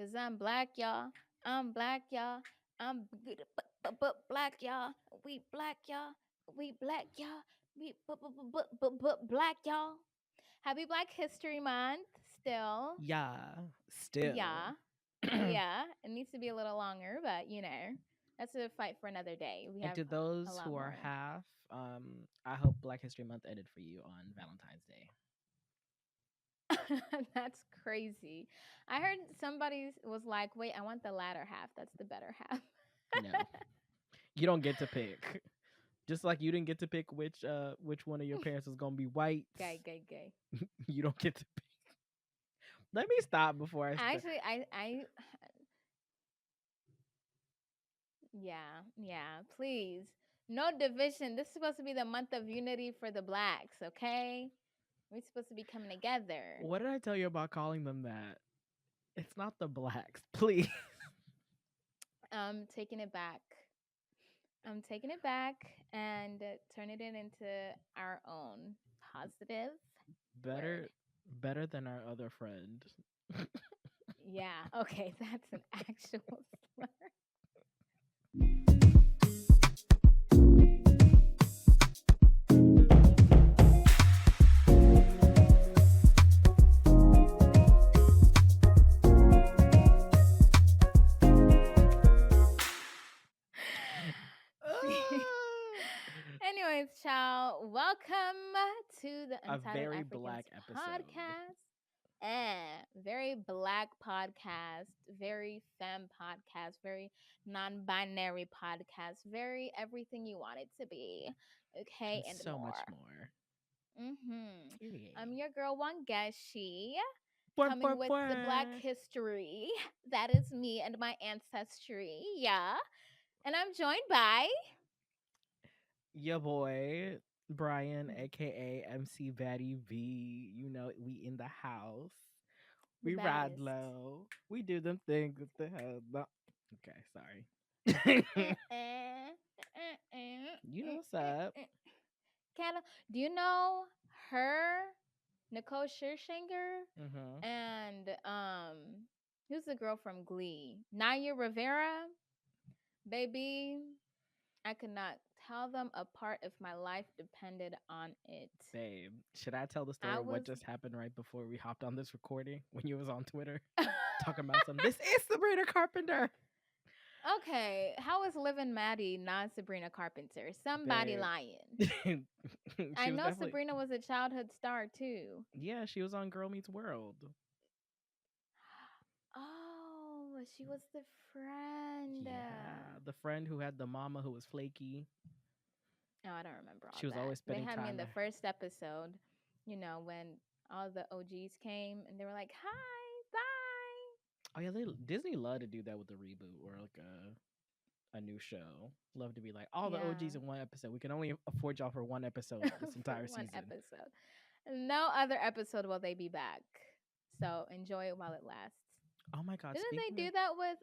Cause I'm black, y'all. I'm black, y'all. I'm black, y'all. We black, y'all. We black, y'all. We black, y'all. Happy Black History Month. Still, Yeah, still. yeah, yeah. It needs to be a little longer, but that's a fight for another day. We And have to a those lot who are more. half, I hope Black History Month ended for you on Valentine's Day. That's crazy. I heard somebody was like, "Wait, I want the latter half. That's the better half." No, you don't get to pick. Just like you didn't get to pick which one of your parents was gonna be white, Gay, gay, gay. you don't get to pick. Let me stop before I start. Actually, yeah, yeah. Please, no division. This is supposed to be the month of unity for the blacks. Okay, we're supposed to be coming together. What did I tell you about calling them that? It's not the blacks, please. I'm taking it back. I'm taking it back and turning it into our own positive word. better, better than our other friend. Yeah. Okay, that's an actual slur. Anyways, child, welcome to the A Untitled very Africans black episode. podcast. Very black podcast, very femme podcast, very non-binary podcast, very everything you want it to be. Okay, And and so much more. more. I'm Period. your girl Wangechi, Bwah, bwah, coming with the black bwah. history. That is me and my ancestry. Yeah. And I'm joined by Your boy, Brian, aka MC Batty V. You know, we in the house. the We ride baddest. low. We do them things with the hell. Okay, sorry. You know what's up. Cata, do you know her, Nicole Scherzinger, Mm-hmm. and who's the girl from Glee? Naya Rivera, baby. I could not tell them apart if my life depended on it. Babe, should I tell the I story of what was just happened right before we hopped on this recording when you was on Twitter talking about something? This is Sabrina Carpenter. okay. How is Living Maddie not Sabrina Carpenter? Somebody Babe. lying. I She was know definitely, Sabrina was a childhood star too. yeah, she was on Girl Meets World. Oh, she was the friend. Yeah, the friend who had the mama who was flaky. Oh, I don't remember all She was that. always They spending had me in time the at. first episode, when all the OGs came and they were like, "Hi, bye." Oh yeah, Disney love to do that with the reboot or like a new show. Love to be like all the Yeah, OGs in one episode. We can only afford y'all for one episode this for entire one season. episode. No other episode will they be back. So enjoy it while it lasts. Oh my god! Didn't Speaking they of do that with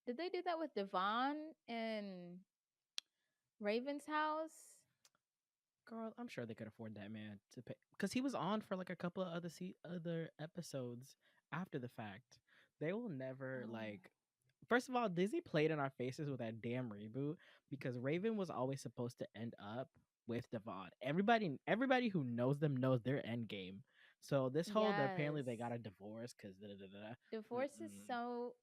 Did they do that with Devon in Raven's house? girl, I'm sure they could afford that man to pay because he was on for like a couple of other episodes after the fact. They will never Oh. like. First of all, Disney played in our faces with that damn reboot because Raven was always supposed to end up with Devon. Everybody who knows them knows their end game. So this whole that apparently Yes. they got a divorce because Divorce is so,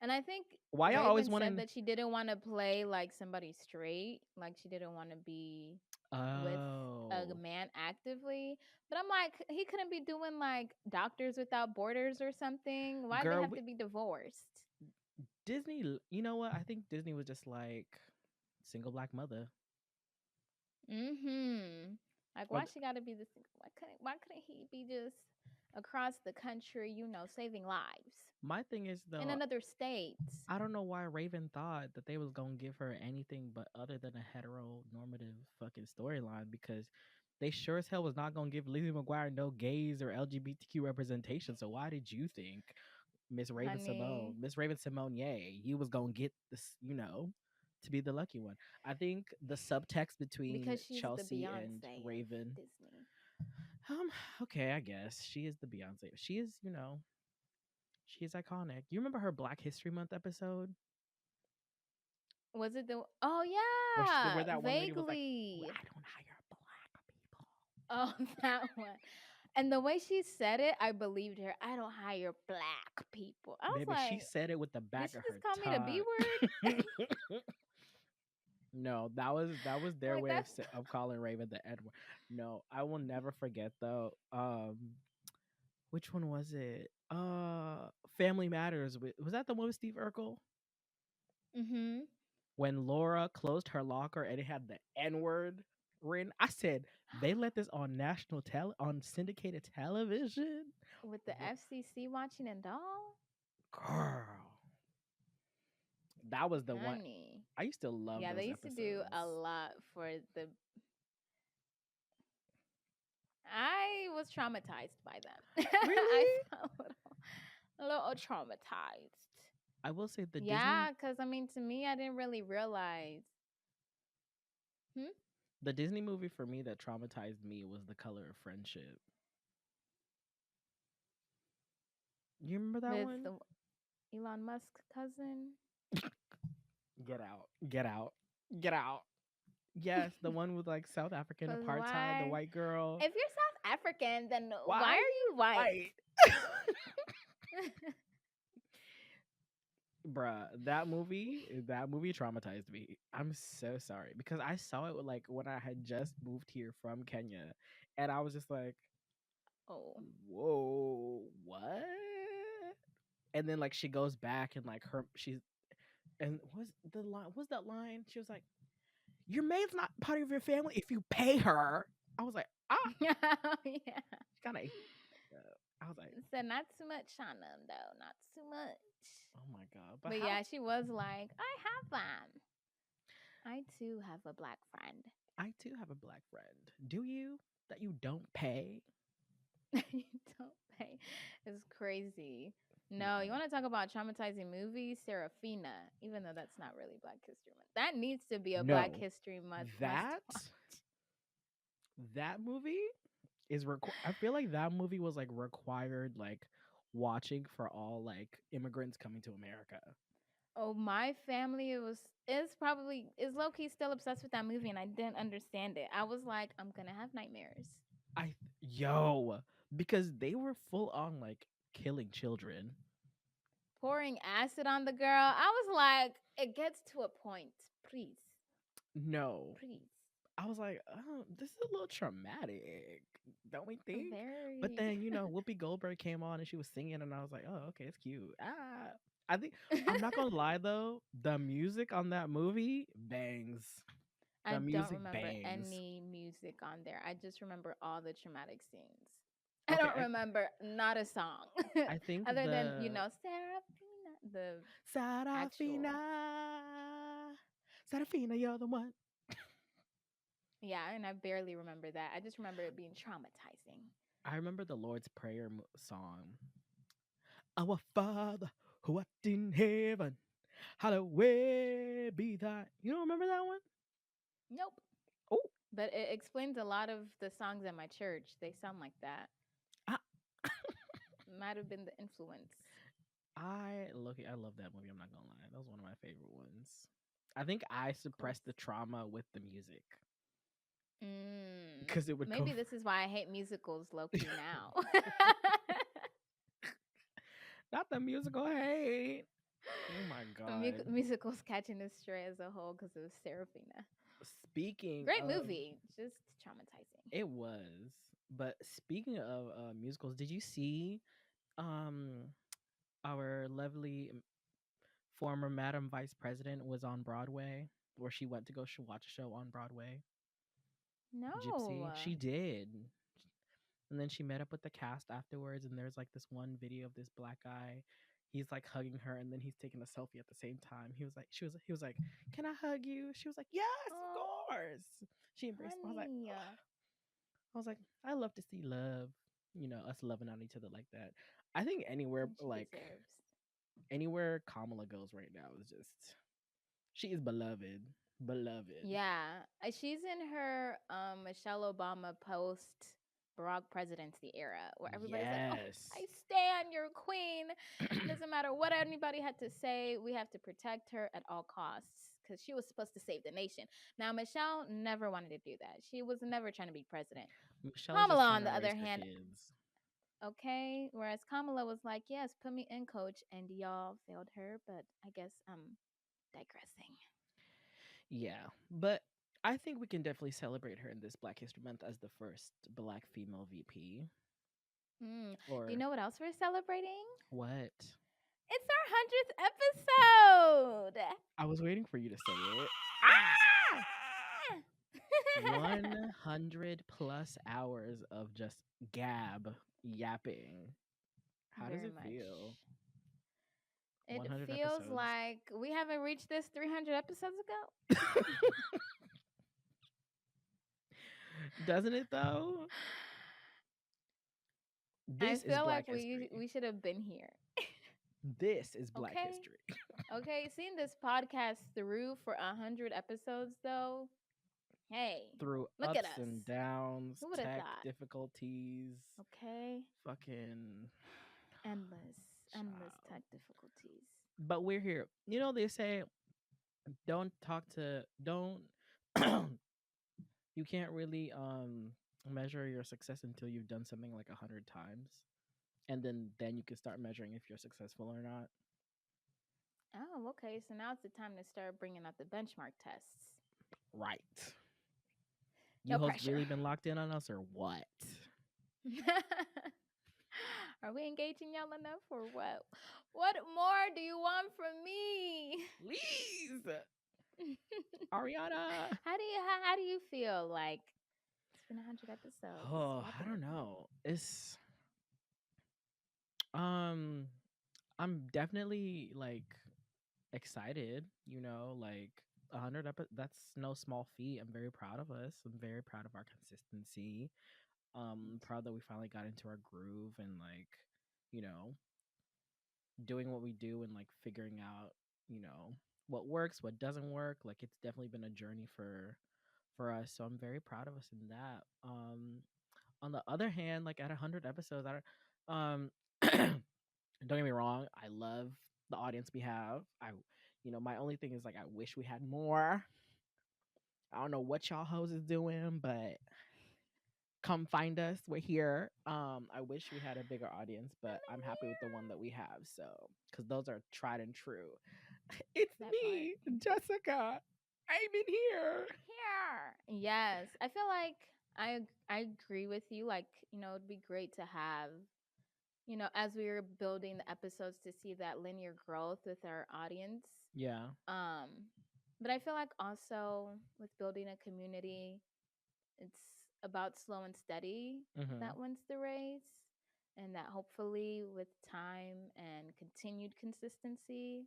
and I think why y'all always Raven said wanting. that she didn't want to play like somebody straight, like she didn't want to be with a Oh, man actively. But I'm like, he couldn't be doing like Doctors Without Borders or something. Why do they girl, have to be divorced? Disney. You know what? I think Disney was just like single black mother. Mm-hmm. Like, Or why she got to be this? Why couldn't he be just across the country, saving lives my thing is in though, another state? I don't know why Raven thought that they was gonna give her anything but other than a heteronormative fucking storyline because they sure as hell was not gonna give Lizzie McGuire no gays or LGBTQ representation. So why did you think Honey, Miss Raven Simone, yay, you was gonna get this, to be the lucky one? I think the subtext between because she's the Chelsea and Beyonce of Raven, Disney. um, okay, I guess she is the Beyonce. She is, She's iconic. You remember her Black History Month episode Was it the? Oh where yeah, that one lady was like, "Well, vaguely. I don't hire black people." Oh, that one. And the way she said it, I believed her. I don't hire black people. I was Baby, she like, said it with the did back she of just her call me the B word? tongue. No, that was their Like way that's of calling Raven the Edward. No, I will never forget though. Which one was it? Family Matters. Was that the one with Steve Urkel? mm-hmm. When Laura closed her locker and it had the N word written. I said they let this on on syndicated television. With the FCC watching and all, Girl, that was the one. honey. I used to love Yeah, they those used to do a episodes. lot for the. I was traumatized by them. I Really? felt a little traumatized. I will say the Disney Yeah, because I mean, to me, I didn't really realize. Hmm? the Disney movie for me that traumatized me was The Color of Friendship. You remember that With one? the Elon Musk cousin. Get out. Get out. Get out. Yes, the one with like South African Cause apartheid, the why? white girl. If you're South African, then Why why are are you you white? white? Bruh, that movie traumatized me. I'm so sorry because I saw it like when I had just moved here from Kenya, and I was just like, Oh. "Whoa, what?" And then like she goes back and like she's and was the line was that line? She was like, "Your maid's not part of your family if you pay her." I was like, "Ah," Yeah. kind of. I was like, Said not too much on them though, not too much. "Oh my god!" But But how? yeah, she was like, I have one. I too have a black friend. I too have a black friend. Do you? That you don't pay? You don't pay. It's crazy. No, you Mm-mm. want to talk about traumatizing movies? Serafina, even though that's not really Black History Month. That needs to be a Black No, History Month must that watch. that movie is I feel like that movie was like required like watching for all like immigrants coming to America. Oh, my family is low key still obsessed with that movie, and I didn't understand it. I was like, I'm gonna have nightmares. Yo, because they were full on like killing children. Pouring acid on the girl. I was like, it gets to a point. Please, No, please. I was like, oh, this is a little traumatic, don't we think? But Very. then Whoopi Goldberg came on and she was singing, and I was like, oh, okay, it's cute. I think I'm not gonna lie though, the music on that movie bangs. I The don't music remember bangs. any music on there. I just remember all the traumatic scenes. I Okay, don't remember not a song I think other than, the Serafina, the Sarafina, actual. Sarafina, you're the one. Yeah, and I barely remember that. I just remember it being traumatizing. I remember the Lord's Prayer song. Our Father who art in heaven, hallowed be thy. You don't remember that one? Nope. Oh, But it explains a lot of the songs at my church. They sound like that. I, Might have been the influence. I love that movie. I'm not gonna lie, that was one of my favorite ones. I think I Of course. suppressed the trauma with the music Mm. because it would go. Maybe this is why I hate musicals low key now. Not the musical hate. Oh my god. Musicals catching a stray as a whole because of Serafina. Speaking Great of, movie, just traumatizing. it was. But speaking of musicals, did you see um our lovely former Madam Vice President was on Broadway, where she went to go watch a show on Broadway? No. Gypsy. She did. And then she met up with the cast afterwards, and there's like this one video of this black guy. He's like hugging her, and then he's taking a selfie at the same time. He was like, "Can I hug you?" She was like, "Yes, of Oh, course." She embraced him. I was like, honey. I was like, I love to see love, us loving on each other like that. I think anywhere And she like deserves. anywhere Kamala goes right now is just she is beloved, beloved. Yeah. She's in her Michelle Obama post. Barack presidency era, where everybody's like, "Oh, Yes. I stand your queen. It doesn't matter what anybody had to say. We have to protect her at all costs because she was supposed to save the nation." Now, Michelle never wanted to do that. She was never trying to be president. Michelle's just Kamala, trying on to the raise other her hand, kids. okay. Whereas Kamala was like, "Yes, put me in, coach," and y'all failed her. But I guess I'm digressing. Yeah, but I think we can definitely celebrate her in this Black History Month as the first Black female VP. Do you Or know what else we're celebrating? what? It's our 100th episode. I was waiting for you to say it. Ah! 100 plus hours of just gab yapping. How does Very it much. feel? It 100 feels episodes. like we haven't reached this 300 episodes ago. Doesn't it though? I This is feel Black like history. we should have been here. This is Black Okay. history. Okay, seeing this podcast through for 100 episodes though. Hey, Through look at ups us. and downs, Who would have tech thought? difficulties, Okay. fucking Endless child. tech difficulties. But we're here. You know they say don't you can't really measure your success until you've done something like 100 times, and then you can start measuring if you're successful or not. Oh, okay. So now it's the time to start bringing out the benchmark tests. Right. You No hoes pressure. really been locked in on us or what? Are we engaging y'all enough or what? What more do you want from me? Please, Ariana. How do you feel like it's been 100 episodes? Oh, What I happened don't with me? know. It's um I'm definitely like excited, like that's no small feat. I'm very proud of us. I'm very proud of our consistency. Me Proud that we finally got into our groove and like, you know, doing what we do and like figuring out, what works, what doesn't work. Like it's definitely been a journey for us. So I'm very proud of us in that. On the other hand, like at 100 episodes, I don't don't get me wrong, I love the audience we have. My only thing is like I wish we had more. I don't know what y'all hoes is doing, but come find us. We're here. I wish we had a bigger audience, but I'm happy with the one that we have. So, because those are tried and true. It's that part. me, Jessica. I'm in here. Here. Yes. I feel like I agree with you. Like, it'd be great to have, as we were building the episodes to see that linear growth with our audience. Yeah. Um, but I feel like also with building a community, it's about slow and steady Mm-hmm. that wins the race. And that hopefully with time and continued consistency,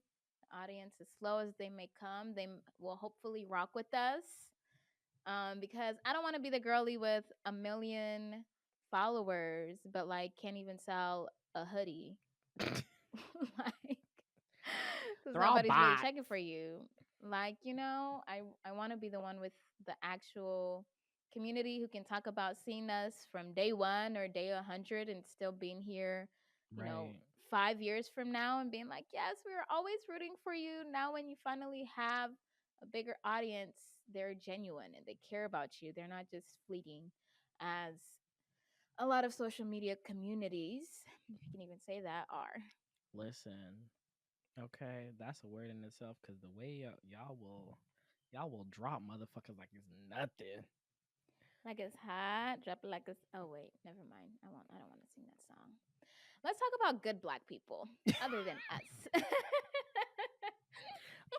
the audience, as slow as they may come, they will hopefully rock with us. Because I don't want to be the girly with a million followers, but like can't even sell a hoodie. Like, because They're all nobody's really bots. checking for you. Like, I want to be the one with the actual community who can talk about seeing us from day one or day 100 and still being here, you know, Right. 5 years from now and being like, yes, we were always rooting for you. Now, when you finally have a bigger audience, they're genuine and they care about you. They're not just fleeting as a lot of social media communities, if you can even say that, are. Listen. Okay, that's a word in itself because the way y'all will drop motherfuckers like it's nothing. Like it's hot, drop it like it's. Oh wait, never mind. I won't. I don't want to sing that song. Let's talk about good black people other than us.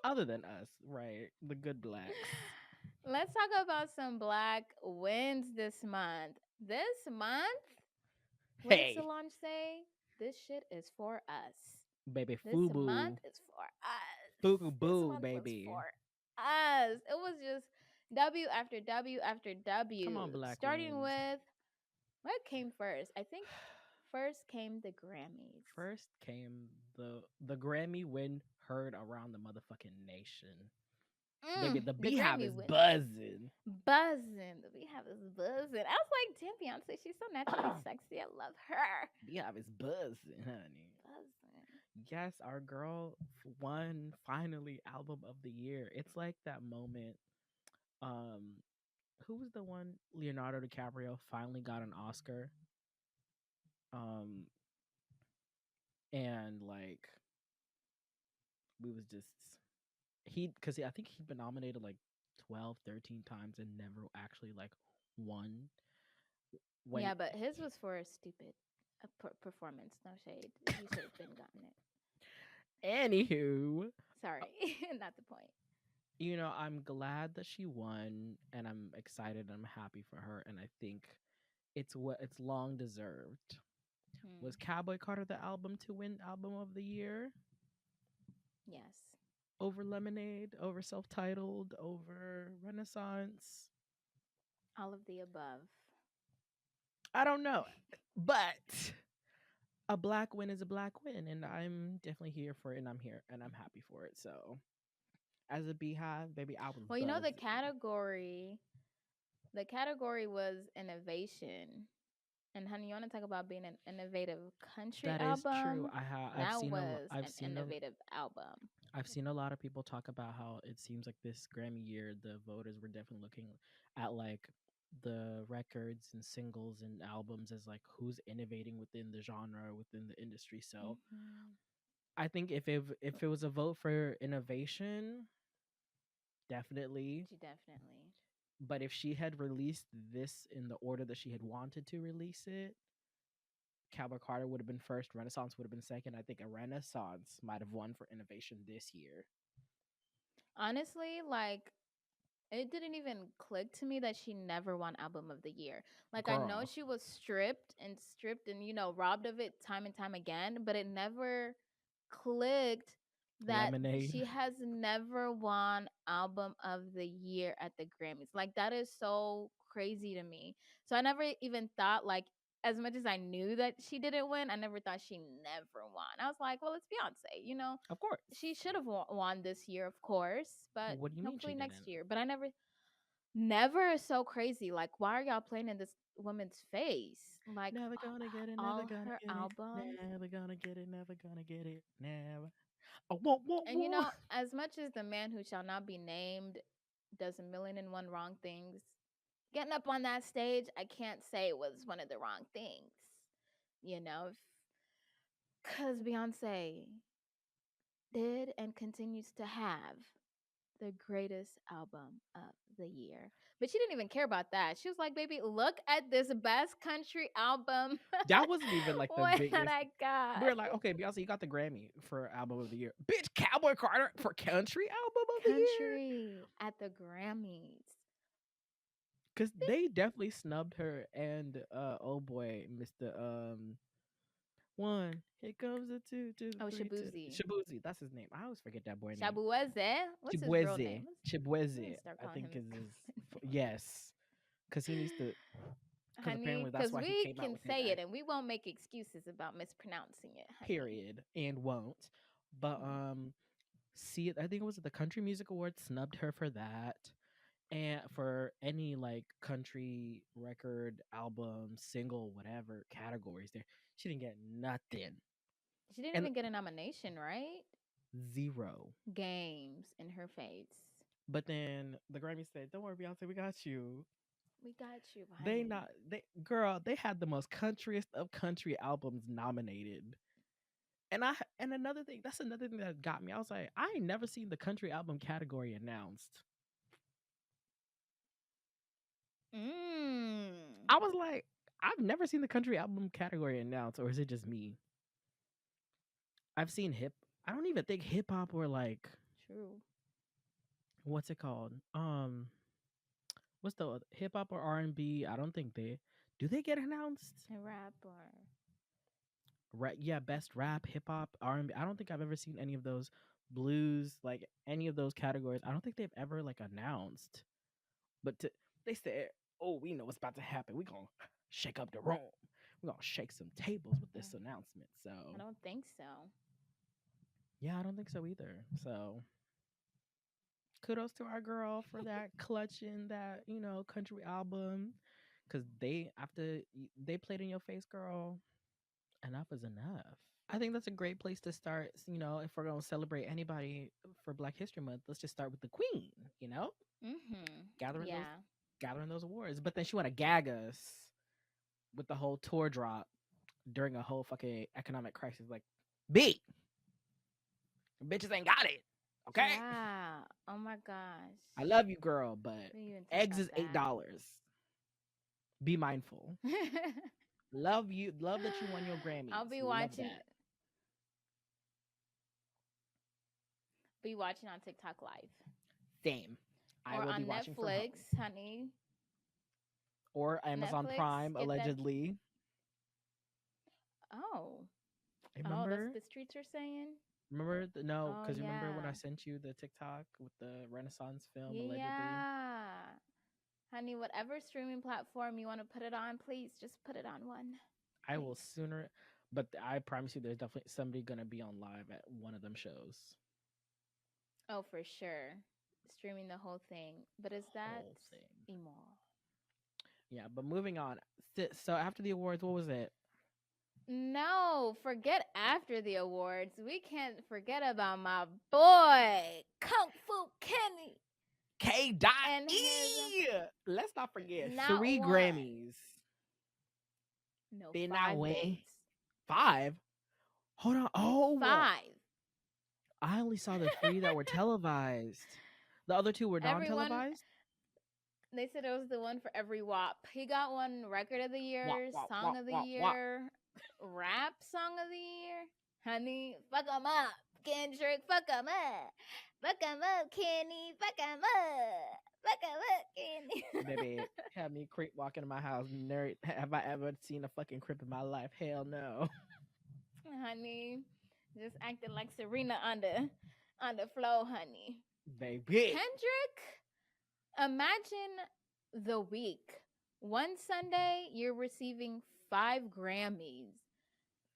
Other than us, right? The good blacks. Let's talk about some black wins this month. This month, what did Hey, Solange say? This shit is for us. baby, This month fubu, is for us. fubu This boo, month was baby. for us. It was just W after W after Come W. on, black Starting wins. with what came first? I think first came the Grammys. First came the Grammy win heard around the motherfucking nation. Baby, the The Beehive Grammy is winner. buzzing. Buzzing. The Beehive is buzzing. I was like, damn, Beyonce, she's so naturally sexy. I love her. Beehive is buzzing, honey. Buzzing. Yes, our girl won finally album of the year. It's like that moment. Um, who was the one? Leonardo DiCaprio finally got an Oscar. Um, and like we was just because I think he'd been nominated like 12, 13 times and never actually like won. When Yeah, but his was for a stupid performance. No shade. He should have been gotten it. anywho, Sorry, not the point. I'm glad that she won, and I'm excited. And I'm happy for her, and I think it's long deserved. Hmm. Was Cowboy Carter the album to win album of the year Yes. over Lemonade, over Self-Titled, over Renaissance? All of the above. I don't know, but a black win is a black win, and I'm definitely here for it, and I'm here and I'm happy for it. So, as a Beehive, baby, I was Well, buzzing. the category was innovation. And honey, you want to talk about being an innovative country That is true. album? I've That seen was I've an seen innovative album. I've seen a lot of people talk about how it seems like this Grammy year, the voters were definitely looking at like the records and singles and albums as like who's innovating within the genre, within the industry. So Hmm. I think if it was a vote for innovation, definitely. She definitely. But if she had released this in the order that she had wanted to release it, Cowboy Carter would have been first, Renaissance would have been second. I think a Renaissance might have won for innovation this year. Honestly, like it didn't even click to me that she never won album of the year. Like I know Girl, she was stripped and robbed of it time and time again, but it never clicked that Lemonade. she has never won album of the year at the Grammys. Like that is so crazy to me. So I never even thought like as much as I knew that she didn't win, I never thought she never won. I was like, well, it's Beyonce, Of course. she should have won this year, of course, but What do you mean she hopefully didn't? next year. But I never is so crazy. Like, why are y'all playing in this woman's face? Like, Never gonna get it, never all gonna her get it, albums. never gonna get it, never gonna get it, never. Oh, whoa, whoa, And whoa. as much as the man who shall not be named does a million and one wrong things, getting up on that stage, I can't say it was one of the wrong things. You know, because Beyonce did and continues to have the greatest album of the year. But she didn't even care about that. She was like, baby, look at this best country album That wasn't even like the what biggest. I got. We were like, okay, Beyonce, you got the Grammy for album of the year. Bitch, Cowboy Carter for country album of the year. Country at the Grammys. Cause they definitely snubbed her and oh boy, Mr. One. Here comes the two to the Oh, three to Shabuzi. Shabuzi. That's his name. I always forget that boy name. Shabueze. What's his real Chibweze. name? Let me Chibweze. start I calling think him is his his government name. yes. Cause he needs to. Because Honey, apparently that's because why he we came out can with his say it act. and we won't make excuses about mispronouncing it, honey. Period. And won't. But Mm. see, I think it was the Country Music Awards snubbed her for that. And for any like country record, album, single, whatever categories there, she didn't get nothing. She didn't And even get a nomination, right? zero. Games in her face. But then the Grammy said, "Don't worry, Beyonce, we got you." We got you, They honey. not they girl. They had the most countryest of country albums nominated. And another thing, that's another thing that got me. I was like, I ain't never seen the country album category announced. Mm. I was like, I've never seen the country album category announced, or is it just me? I've seen hip. I don't even think hip hop or like True. what's it called? What's the hip hop or R&B? I don't think they do. They get announced. A rapper. Yeah, best rap, hip hop, R&B. I don't think I've ever seen any of those blues, like any of those categories. I don't think they've ever like announced. But they said, "Oh, we know what's about to happen. We gonna shake up the room. We gonna shake some tables with this announcement." So I don't think so. yeah, I don't think so either. So kudos to our girl for that clutching that, country album. Cause they after they played in your face, girl, enough is enough. I think that's a great place to start. If we're gonna celebrate anybody for Black History Month, let's just start with the Queen. Gathering those Yeah. gathering those awards. But then she want to gag us with the whole tour drop during a whole fucking economic crisis. Like, B, bitches ain't got it. Okay, Yeah. Oh my gosh. I love you, girl, but We didn't even talk eggs about is $8. Be mindful. that. Love you. Love that you won your I'll Grammys. be Love watching. that. Be watching on TikTok Live Same. I or will be on watching from Netflix, home honey. or Amazon Netflix, Prime, get that. allegedly. Oh, oh, that's Remember? what the streets are saying. No, Oh because remember when I yeah, sent you the TikTok with the Renaissance film allegedly? yeah, honey. Whatever streaming platform you want to put it on, please just put it on one, I will please. sooner, but I promise you, there's definitely somebody gonna be on live at one of them shows. Oh, for sure, streaming the whole thing. But is that Whole thing. immoral? Yeah, but moving on. So after the awards, what was it? No, forget after the awards. We can't forget about my boy, Kung Fu Kenny. K. Dot And E. his Let's not forget not 3 one, Grammys. no, Did not 5 win. babes. 5. Hold on. Oh, 5. I only saw the 3 that were televised. The other 2 were Everyone, non-televised. they said it was the one for every WAP. He got one record of the Wah, year, wah, song wah, of the wah, wah. year, rap song of the year. Honey, fuck 'em up. Kendrick, fuck 'em up. Fuck 'em up, Kenny. Fuck 'em up. Fuck 'em up, Kenny. Baby, have me creep walking in my house. Nerd, have I ever seen a fucking crip in my life? Hell no. Honey, just acting like Serena on the flow, honey. Baby. Kendrick, imagine the week. One Sunday, you're receiving 5 Grammys.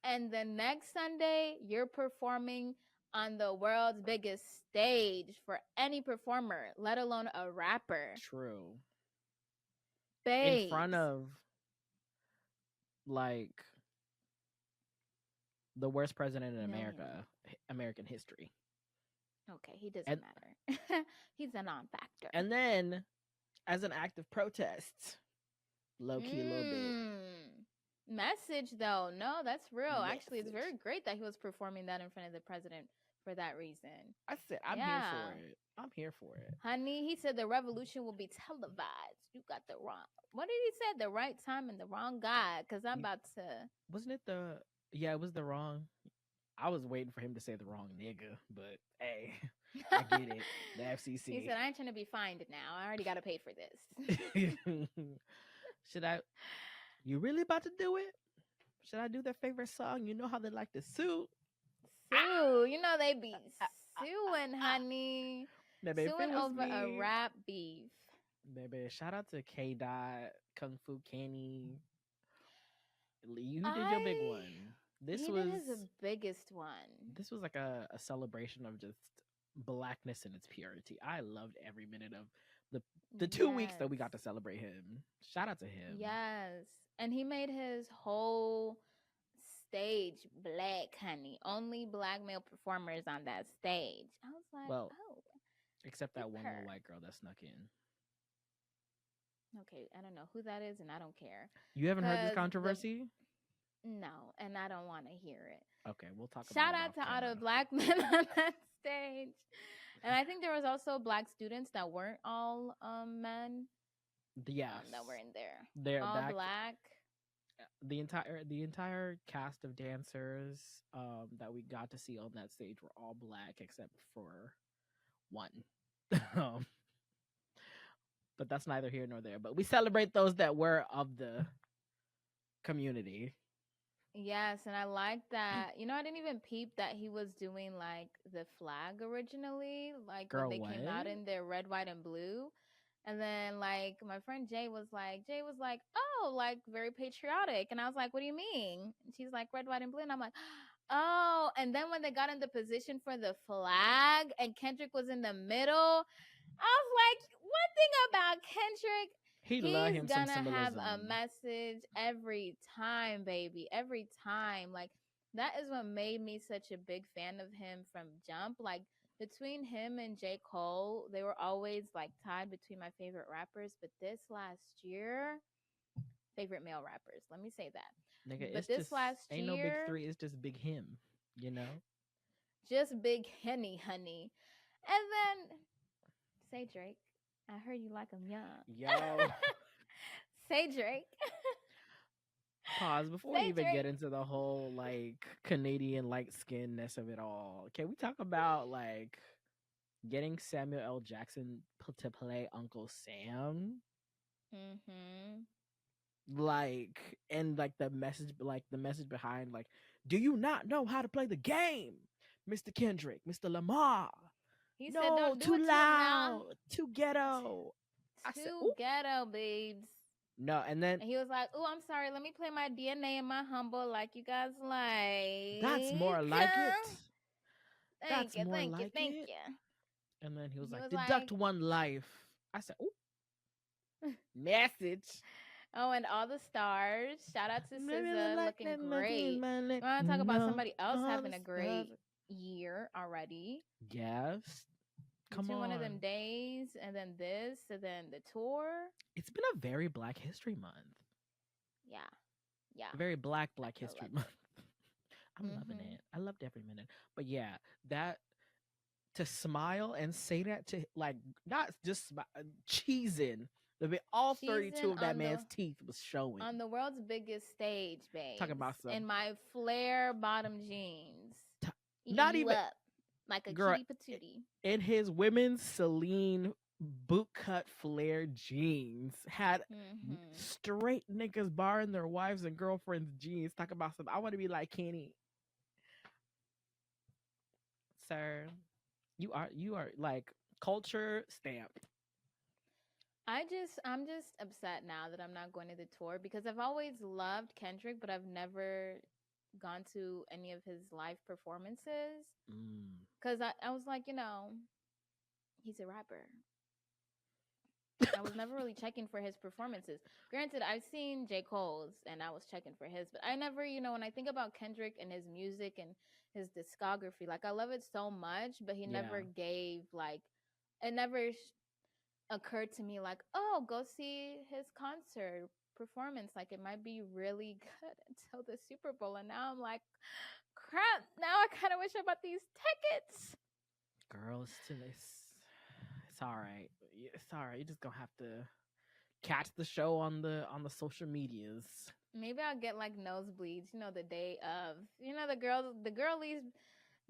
And the next Sunday, you're performing on the world's biggest stage for any performer, let alone a rapper. True. Babes. In front of, like, the worst president in Millions. American history. Okay, he doesn't And- matter. He's a non-factor. And then, as an act of protest, low key a little bit. Message though, no, that's real. Actually, it's Message. very great that he was performing that in front of the president for that reason. I said, I'm here Yeah. for it. I'm here for it. Honey, he said the revolution will be televised. You got the wrong. What did he say? The right time and the wrong guy. Because I'm about to. Wasn't it it was the wrong. I was waiting for him to say the wrong nigga, but hey, I get it. The FCC. He said, I ain't trying to be fined now. I already got to pay for this. Should I? You really about to do it? Should I do their favorite song? You know how they like to sue. Sue. You know they be suing, honey. Baby, Suing over a rap beef. Baby, shout out to K. Dot, Kung Fu Kenny. You did your big one. He did his biggest one. This was like a celebration of just blackness in its purity. I loved every minute of the 2 weeks that we got to celebrate him. Shout out to him. Yes. And he made his whole stage black, honey. Only black male performers on that stage. I was like, Well, oh. Except that one her. little white girl that snuck in. Okay, I don't know who that is, and I don't care. You haven't heard this 'Cause controversy? No, and I don't want to hear it. Okay, we'll talk about Shout it. out to all the black men on that stage. And I think there was also black students that weren't all men. Yes. That were in there. They're all black. The entire cast of dancers that we got to see on that stage were all black except for one. But that's neither here nor there. But we celebrate those that were of the community. Yes, and I like that. You know, I didn't even peep that he was doing like the flag originally, like Girl, when they came out what? in their red, white, and blue. And then like my friend Jay was like, oh, like very patriotic. And I was like, what do you mean? And she's like, red, white, and blue. And I'm like, oh. And then when they got in the position for the flag and Kendrick was in the middle, I was like, one thing about Kendrick, He love he's him some gonna have a symbolism. message every time, baby. Every time. Like, that is what made me such a big fan of him from Jump. Like, between him and J. Cole, they were always like tied between my favorite rappers. But this last year, favorite male rappers, let me say Nigga, that. But it's this just last ain't no big year, three. It's just big him. You know. just big Henny, honey. And then say Drake. I heard you like him young. Yo. Say Drake. Pause before we Say even get Drake. into the whole like Canadian light skinness of it all. Can we talk about like getting Samuel L. Jackson to play Uncle Sam? Mm-hmm. Like, and like the message behind, like, do you not know how to play the game, Mr. Kendrick, Mr. Lamar? He said, No, "Don't do too it to him now. loud, too ghetto. I said, Too ooh, ghetto, babes." no, and then And he was like, "Oh, I'm sorry. Let me play my DNA and my humble, like you guys that's like." more like it. Thank That's you, more thank you, like thank it. you. And then he was He like, was deduct like, one life. I said, ooh, message. "Oh, and all the stars. Shout out to Maybe the SZA, like looking that monkey in great. my neck. You want to talk about No, somebody else all having the a stars. great year already? Yes. Come Between one of them on. days and then this and then the tour. It's been a very Black History Month. Yeah, yeah, Very Black I History love Month. it. I'm loving Mm-hmm. it. I loved every minute. But yeah, that to smile and say that to like not just cheesing. All She's 32 in of that man's teeth was showing. on the world's biggest stage, Talking babes, about in some my flare bottom jeans, t- eating not you even up like a girl cutie patootie. in his women's Celine bootcut flare jeans had Mm-hmm. straight niggas barring their wives and girlfriends jeans. Talk about some I want to be like Kenny. Sir, you are like culture stamp. I'm just upset now that I'm not going to the tour because I've always loved Kendrick, but I've never gone to any of his live performances Mm. because I was like, he's a rapper. I was never really checking for his performances. Granted, I've seen J. Cole's and I was checking for his, but I never, when I think about Kendrick and his music and his discography, like I love it so much, but he Yeah. never gave like it never occurred to me like, oh, go see his concert performance. Like it might be really good until the Super Bowl, and now I'm like, crap. Now I kind of wish I bought these tickets. Girl, it's all right. It's all right. You just gonna have to catch the show on the social medias. Maybe I'll get like nosebleeds, the day of. The girlies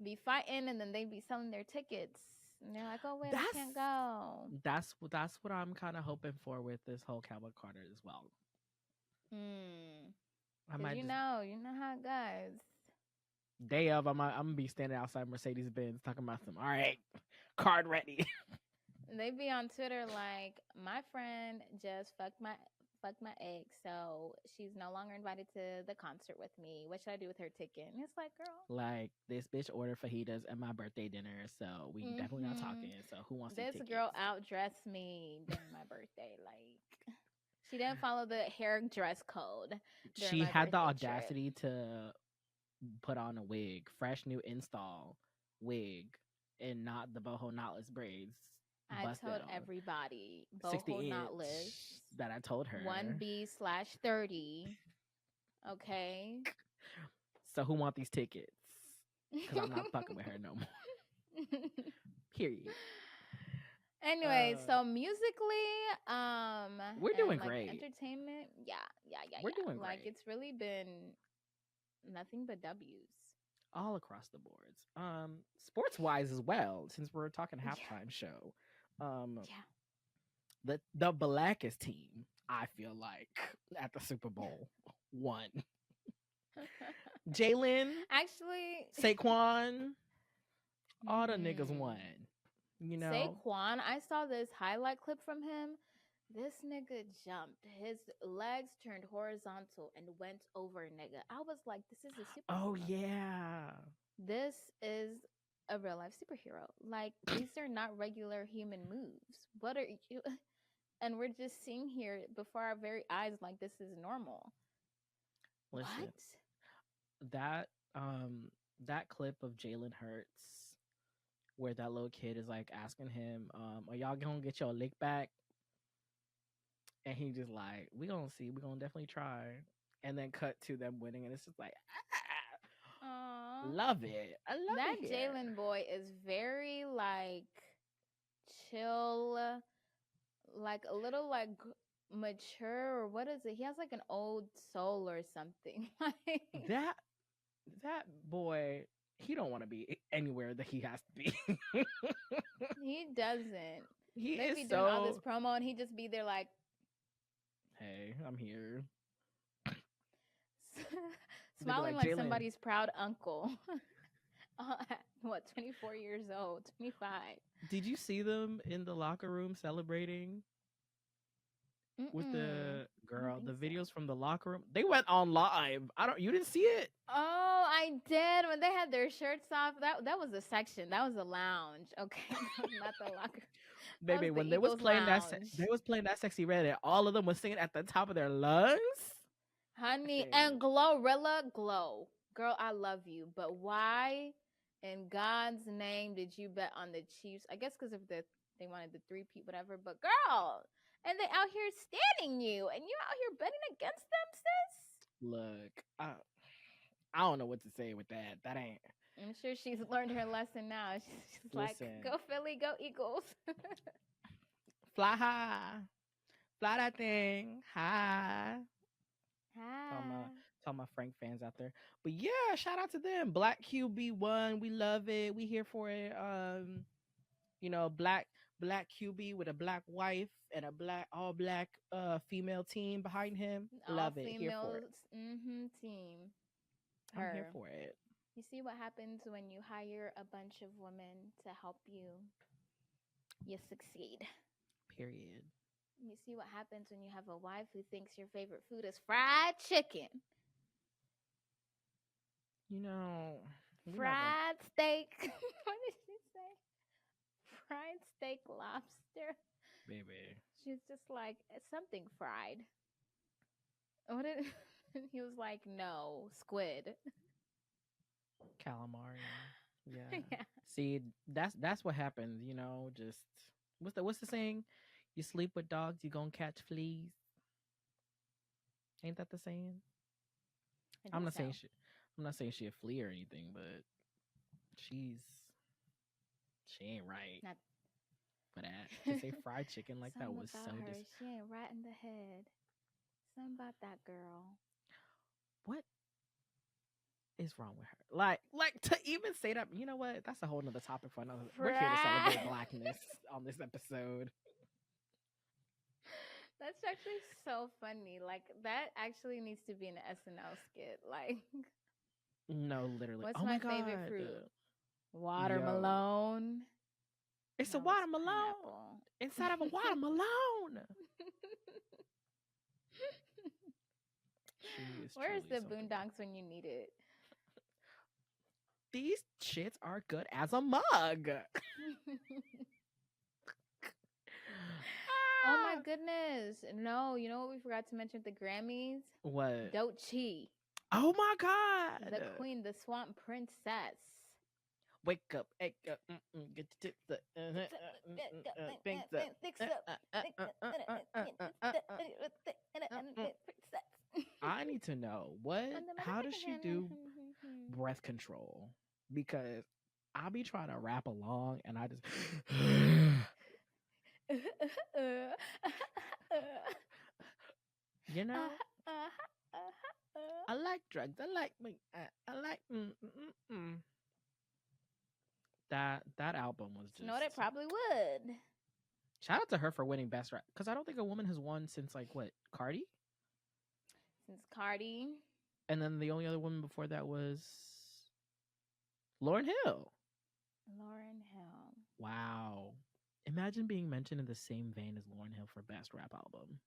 be fighting and then they be selling their tickets. And they're like, oh wait, I That's can't go. that's what I'm kind of hoping for with this whole Cowboy Carter as well. Hmm. I Cause might just you know how it goes. day of I'm gonna be standing outside Mercedes Benz talking about some. All right, card ready. They be on Twitter like, my friend just fucked my ex, so she's no longer invited to the concert with me. What should I do with her ticket? And it's like, girl, Like this bitch ordered fajitas at my birthday dinner, so we definitely not mm-hmm. talking. So who wants these This tickets? girl outdressed me during my birthday. Like, she didn't follow the hair dress code during She my had the birthday trip. audacity to put on a wig, fresh new install wig, and not the boho knotless braids. I Bust told down everybody, boho 60-inch knotless, that I told her. 1B/30. Okay. So who want these tickets? Because I'm not fucking with her no more. Period. Anyway, Uh, so musically, we're and doing like great. entertainment, We're doing like great it's really been nothing but W's. all across the boards. Sports wise as well, since we're talking Yeah, halftime show. Um, yeah. the blackest team, I feel like, at the Super Bowl won. Jalen, Actually, Saquon, all the niggas won. hmm You know, Saquon, I saw this highlight clip from him. This nigga jumped. His legs turned horizontal and went over nigga. I was like, this is the Super oh Bowl. yeah, This is a real life superhero. Like these are not regular human moves. What are you? And we're just seeing here before our very eyes like this is normal. Listen, What? that that clip of Jalen Hurts where that little kid is like asking him, "Are y'all gonna get your lick back?" And he just like, "We gonna see. We gonna definitely try." And then cut to them winning, and it's just like, Aw. love it. I love That it here. Jalen boy is very like chill, like a little like mature or what is it? He has like an old soul or something. Like That that boy, he don't want to be anywhere that he has to be. he doesn't. He They is be doing all this so. promo and he just be there like Hey, I'm here. They be smiling like, like Jalen, somebody's proud uncle. What, 24 years old, 25. did you see them in the locker room celebrating with Mm-mm. the I don't girl? think The so. videos from the locker room. They went on live. I don't. You didn't see it, Oh, I did when they had their shirts off. That was a section. That was a lounge. Okay, that was not the locker. That was baby. the When they was Eagles playing that, lounge. they was playing that sexy red, and all of them was singing at the top of their lungs. Honey, Hey, and Glorilla Glow. Girl, I love you. But why in God's name did you bet on the Chiefs? I guess because of they wanted the three-peat, whatever. But girl, and they out here standing you, and you out here betting against them, sis? look, I don't know what to say with that. That ain't. I'm sure she's learned her lesson now. She's like, Listen, go Philly, go Eagles. fly high, fly that thing high. To all my Hi. to all my Frank fans out there. But yeah, shout out to them. Black QB1, we love it. We here for it. Black QB with a black wife and a black all black female team behind him. All Love it. Here for it. females team. I'm here Her. for it. You see what happens when you hire a bunch of women to help you? You succeed. Period. You see what happens when you have a wife who thinks your favorite food is fried chicken, You know, we're not gonna fried steak. What did she say? Fried steak lobster. baby. She's just like, it's something fried. What did he was like, no, squid. Calamari. Yeah. Yeah. See, that's what happens, just what's the saying? You sleep with dogs, you gonna catch fleas. Ain't that the saying? I I'm think not so. saying she I'm not saying she a flea or anything, but she's she ain't right Not for that. To say fried chicken like that something was so about her. She ain't right in the head. Something about that girl. what is wrong with her? Like to even say that, you know what? That's a whole nother topic for another. We're here to Fried. celebrate blackness on this episode. That's actually so funny. Like that actually needs to be an SNL skit. Like, No, literally. what's Oh my my favorite god. fruit? Yo. Watermelon. It's a No, it's watermelon pineapple. inside of a watermelon. She is Where's truly the something else. boondocks when you need it? These shits are good as a mug. Oh my Ah. goodness. No, you know what we forgot to mention at the Grammys? What? Doechii, Oh my the god. queen, the swamp princess. Wake up, get your tits up, things up. I need to know how does she do breath control? Because I'll be trying to rap along and I just you know, I like drugs. I like me. I like that album was just Snort it probably would. shout out to her for winning best rap because I don't think a woman has won since like what Cardi, Since Cardi. and then the only other woman before that was Lauryn Hill. Lauryn Hill. Wow, imagine being mentioned in the same vein as Lauryn Hill for best rap album.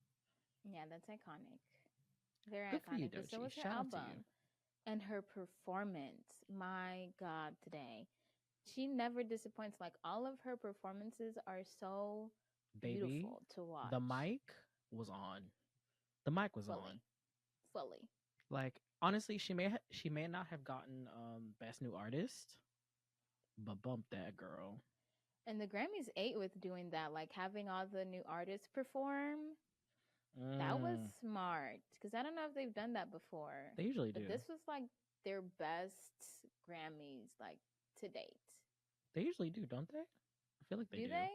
Yeah, that's iconic. Very Good for you, iconic. But so Doechii. was her Shout out to you. album and her performance. My God, today. She never disappoints. Like all of her performances are so Baby, beautiful to the watch. mic was on. The mic was on. Fully, fully. Like honestly, she may not have gotten best new artist, but bump that girl. And the Grammys ate with doing that, like having all the new artists perform. That was Mm, smart because I don't know if they've done that before, they usually but do. this was like their best Grammys like to date. They usually do, don't they? I feel like they Do do. they?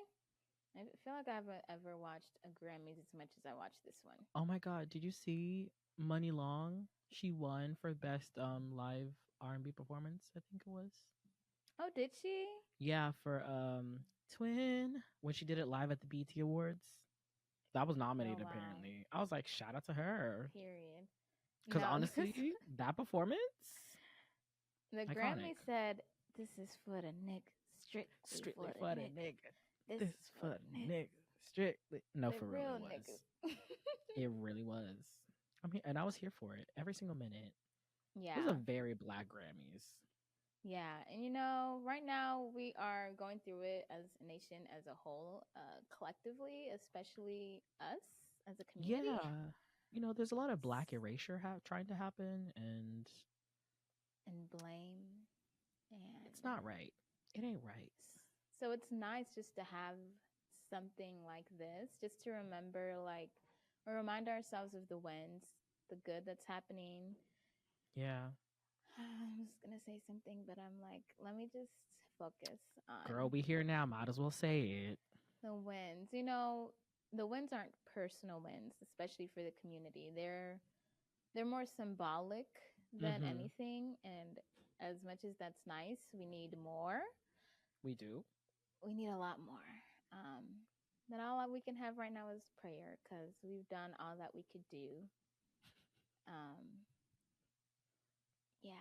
I feel like I haven't ever watched a Grammys as much as I watched this one. Oh my god, did you see Money Long? She won for best live R&B performance, I think it was. Oh, did she? Yeah, for Twin when she did it live at the BT Awards. That was Oh nominated wow. apparently. I was like, shout out to her. Period. Cause No, this honestly, that performance, the iconic. Grammy said this is for the nigga, strictly for Strictly the for the nigga. nigga. This This is is for for the the nigga, nigga. Strictly. No, the for real, real it was. niggas. It really was. I mean, and I was here for it every single minute. It was a Yeah. very black Grammys. Yeah, and you know, right now we are going through it as a nation as a whole, collectively, especially us as a community, Yeah. There's a lot of black erasure trying to happen, and and blame. it's And not right. It ain't right. so it's nice just to have something like this, just to remember, like, or remind ourselves of the wins, the good that's happening. Yeah. I was gonna say something, but I'm like, let me just focus Girl, on we here now. Might as well say it. the wins. You know, the wins aren't personal wins, especially for the community. They're more symbolic than Mm-hmm. anything. And as much as that's nice, we need more. We do. We need a lot more. Um, but all that we can have right now is prayer because we've done all that we could do. Um, yeah.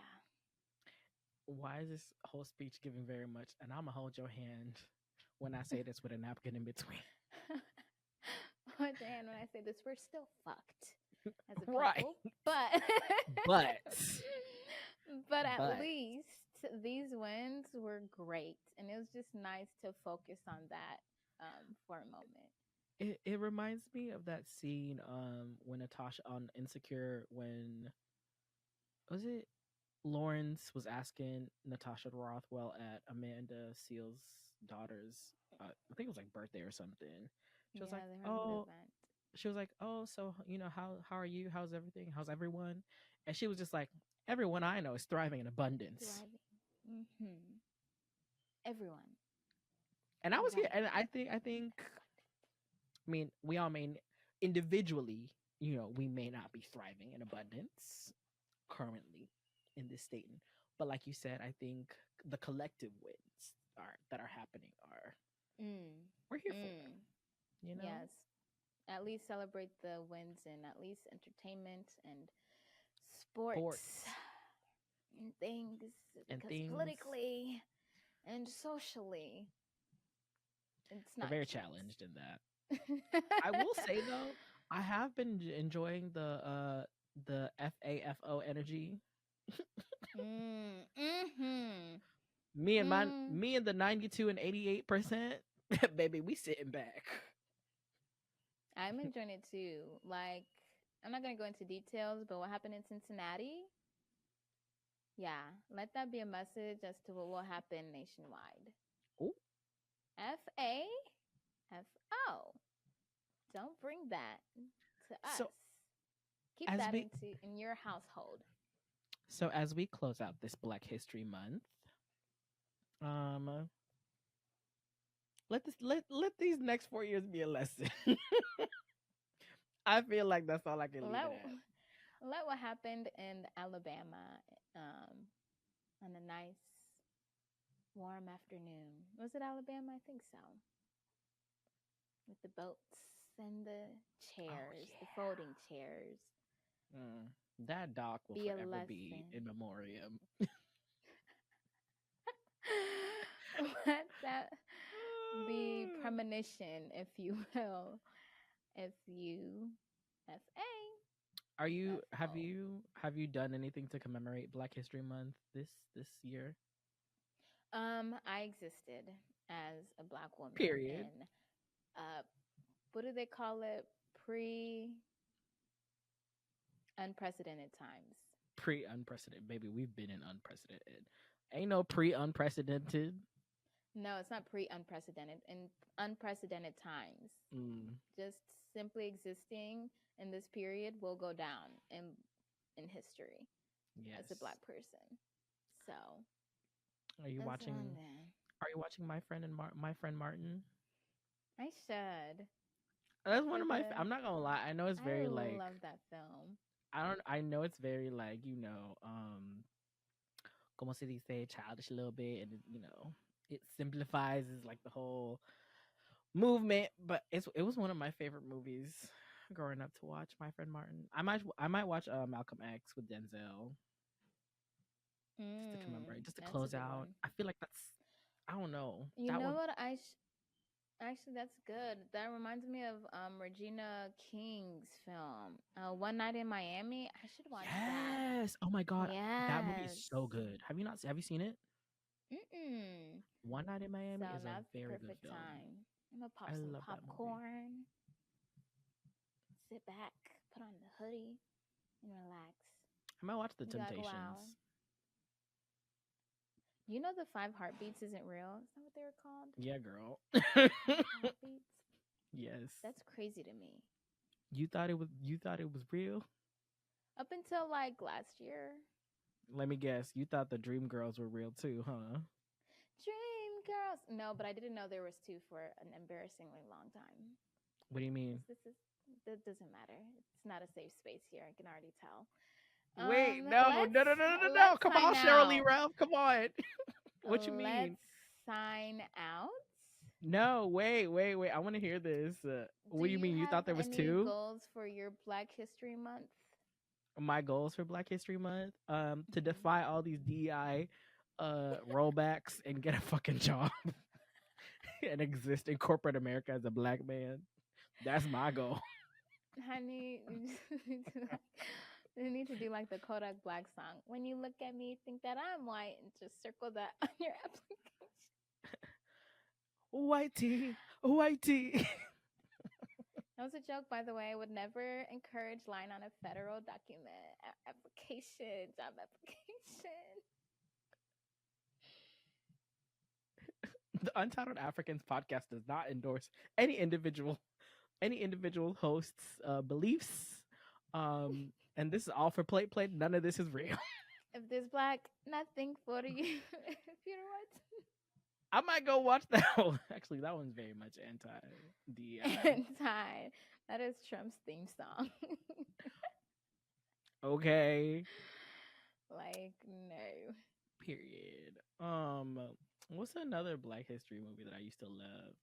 Why is this whole speech giving very much? And I'm going to hold your hand when I say this with a napkin in between. But Dan, when I say this, we're still fucked as a Right. people, but But, but at but least these wins were great, and it was just nice to focus on that for a moment. it reminds me of that scene when Natasha on Insecure when was it Lawrence was asking Natasha Rothwell at Amanda Seale's daughter's I think it was like birthday or something. She was like, Yeah, they were having the "Oh," event. she was like, "Oh, so how are you? How's everything? How's everyone?" And she was just like, "Everyone I know is thriving in abundance." Thriving. Mm-hmm. Everyone. And I was here, and Exactly. I think I mean, we all may individually, we may not be thriving in abundance currently in this state. But like you said, I think the collective wins that are happening are Mm. we're here for Mm. it. Yes. At least celebrate the wins in at least entertainment and sports Sports and things and because things. politically and socially it's We're not very cute. challenged in that. I will say though, I have been enjoying the FAFO energy. Mm, mm-hmm. Mm. Me and the 92 and 88%, baby, we sitting back. I'm enjoying it too. Like, I'm not gonna go into details, but what happened in Cincinnati? Yeah, let that be a message as to what will happen nationwide. Ooh. FAFO. Don't bring that to us. So Keep as that we in your household. as we close out this Black History Month, um, let these next 4 years be a lesson. I feel like that's all I can leave Let it at. let what happened in Alabama um, on a nice warm afternoon. Was it Alabama? I think so. With the boats and the Oh chairs, the yeah. folding chairs. That doc will Be a forever be lesson. in memoriam. Let that be premonition, if you will. F U F A Are F you O. have you done anything to commemorate Black History Month this year? I existed as a black woman Period. in uh what do they call it? Pre unprecedented times. Pre unprecedented, baby. We've been in unprecedented. Ain't no pre unprecedented. No, it's not pre unprecedented. In unprecedented times. Mm, Just simply existing in this period will go down in history as a yes. black person. So Are you that's watching? one thing. Are you watching my friend Martin? I should. That's one of With my. the I'm not gonna lie. I know it's I very like. love that film. I don't. I know it's very like como se dice, childish a little bit, and it simplifies like the whole movement. But it was one of my favorite movies growing up to watch. My friend Martin. I might watch Malcolm X with Denzel just to commemorate, just to That's a close good out. one. I feel like that's. I don't know You that know one. what? Actually, that's good. That reminds me of Regina King's film, One Night in Miami. I should watch that. Yes. Oh my god, that movie is Yes. so good. Have you not? Have you seen it? Mm-mm. One Night in So Miami is a now's the very good perfect film. time. I'm gonna pop I some love that movie. popcorn, sit back, put on the hoodie, and relax. I might watch The Be like, wow. Temptations. You know the five heartbeats isn't real? Is that what they were called? Yeah, girl. Five heartbeats? Yes. That's crazy to me. You thought it was real? Up until like last year. Let me guess. You thought the Dream Girls were real too, huh? Dream girls. No, but I didn't know there was two for an embarrassingly long time. What do you mean? That doesn't matter. It's not a safe space here. I can already tell. Wait, no, no, no, no, no, no, no. Let's Come on, sign Cheryl Lee out. Ralph. Come on. What you Let's mean? sign out. No, wait, wait, wait. I want to hear this. Do What do you you mean? You have thought there was any two? goals for your Black History Month? My goals for Black History Month, to Mhm. defy all these DEI rollbacks and get a fucking job and exist in corporate America as a black man. That's my goal. Honey, you need to do like the Kodak Black song. When you look at me, think that I'm white, and just circle that on your application. Whitey, whitey. That was a joke, by the way. I would never encourage lying on a federal document application, job application. The Untitled Africans podcast does not endorse any individual host's beliefs. And this is all for plate. None of this is real. If there's black, nothing for you. If you're I might go watch that one. Actually, that one's very much anti white, DI. anti. That is Trump's theme song. Okay. Like, no. Period. What's another Black History movie that I used to love?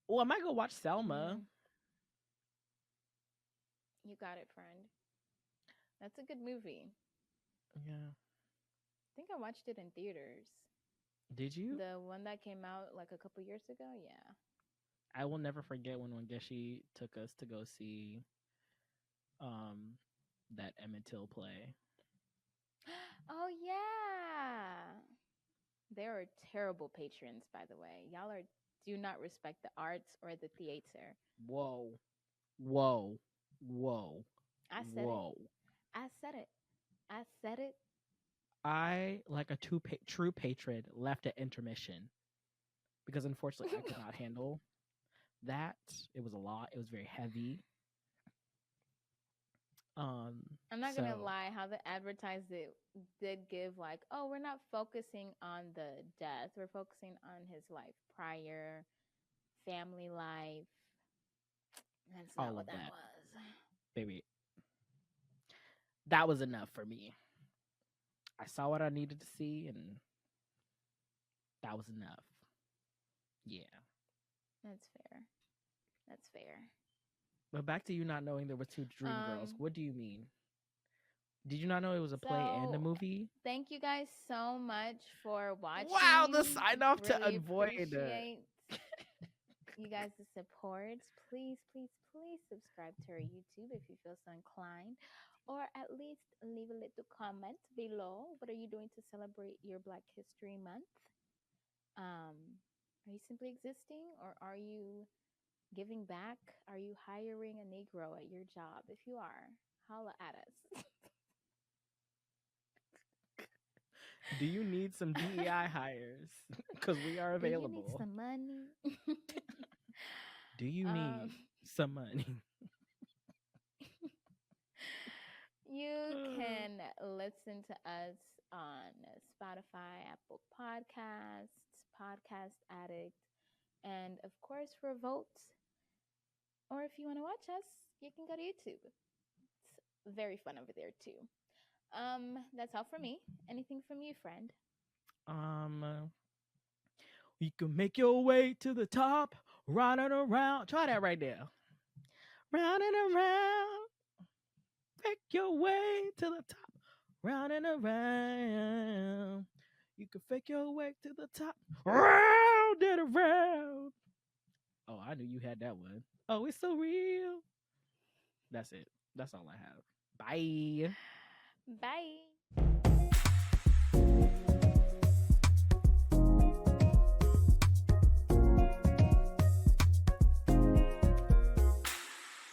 Oh, I might go watch Selma. Mm, you got it, friend. That's a good movie. Yeah. I think I watched it in theaters. Did you? The one that came out like a couple years ago. Yeah. I will never forget when Wangechi took us to go see um that Emmett Till play. Oh yeah. They are terrible patrons, by the way. Y'all are do not respect the arts or the theater. Whoa. Whoa. Whoa. I said it. Whoa. I said it. I said it. I, like a true patron, left at intermission because unfortunately I could not handle that. It was a lot. It was very heavy. I'm not gonna So lie, how the advertised it did give like, oh, we're not focusing on the death. We're focusing on his life prior, family life. That's not all what of that that, was. baby, that was enough for me. I saw what I needed to see, and that was enough. Yeah. That's fair. That's fair. But back to you not knowing there were two Dream Girls. Um, What do you mean? Did you not know it was a play and a so movie? thank you guys so much for Wow, the watching. sign off to Really avoid. appreciate you guys' support. Please, please, please subscribe to our YouTube if you feel so inclined. Or at least leave a little comment below. What are you doing to celebrate your Black History Month? Are you simply existing, or are you giving back? Are you hiring a Negro at your job? If you are, holla at us. Do you need some DEI hires? Because we are Do you need available. some money? Do you um, need some money? you can listen to us on Spotify, Apple Podcasts, Podcast Addict, and of course, for votes. Or if you want to watch us, you can go to YouTube. It's very fun over there too. That's all for me. Anything from you, friend? um, you can make your way to the top, running around. Try that right there. Round and around, make your way to the top, round and around. You can fake your way to the top, round and around. Oh, I knew you had that one. Oh, it's so real. That's it. That's all I have. Bye. Bye.